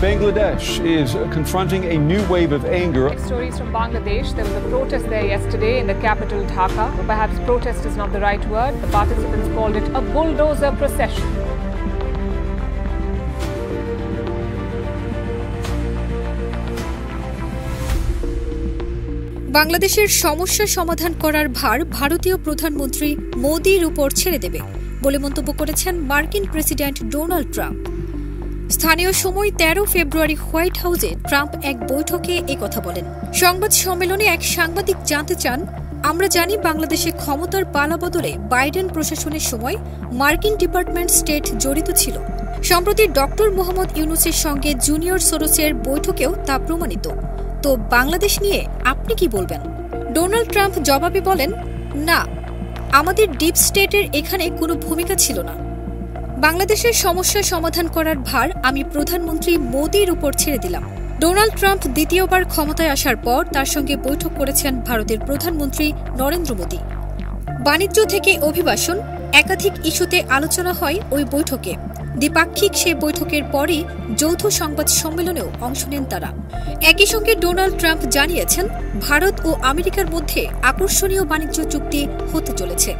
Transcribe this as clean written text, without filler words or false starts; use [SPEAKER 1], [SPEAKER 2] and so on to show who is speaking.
[SPEAKER 1] Bangladesh is confronting a new wave of anger.
[SPEAKER 2] Stories from Bangladesh. There was a protest there yesterday in the capital Dhaka. Perhaps protest is not the right word. The participants called it a bulldozer procession.
[SPEAKER 3] বাংলাদেশের সমস্যা সমাধান করার ভার ভারতীয় প্রধানমন্ত্রী মোদির উপর ছেড়ে দেবে বলে মন্তব্য করেছেন মার্কিন প্রেসিডেন্ট ডোনাল্ড ট্রাম্প। স্থানীয় সময় ১৩ ফেব্রুয়ারি হোয়াইট হাউসে ট্রাম্প এক বৈঠকে একথা বলেন। সংবাদ সম্মেলনে এক সাংবাদিক জানতে চান, আমরা জানি বাংলাদেশে ক্ষমতার পালাবদলে বাইডেন প্রশাসনের সময় মার্কিন ডিপার্টমেন্ট স্টেট জড়িত ছিল। সম্প্রতি ডক্টর মোহাম্মদ ইউনূসের সঙ্গে জুনিয়র সোরসের বৈঠকেও তা প্রমাণিত। তো বাংলাদেশ নিয়ে আপনি কি বলবেন? ডোনাল্ড ট্রাম্প জবাবে বলেন, না, আমাদের ডিপ স্টেটের এখানে কোনো ভূমিকা ছিল না। বাংলাদেশের সমস্যা সমাধান করার ভার আমি প্রধানমন্ত্রী মোদির উপর ছেড়ে দিলাম। ডোনাল্ড ট্রাম্প দ্বিতীয়বার ক্ষমতায় আসার পর তার সঙ্গে বৈঠক করেছেন ভারতের প্রধানমন্ত্রী নরেন্দ্র মোদি। বাণিজ্য থেকে অভিবাসন একাধিক ইস্যুতে আলোচনা হয় ওই বৈঠকে। দ্বিপাক্ষিক সে বৈঠকের পরই যৌথ সংবাদ সম্মেলনেও অংশ নেন তারা। একই সঙ্গে ডোনাল্ড ট্রাম্প জানিয়েছেন, ভারত ও আমেরিকার মধ্যে আকর্ষণীয় বাণিজ্য চুক্তি হতে চলেছে।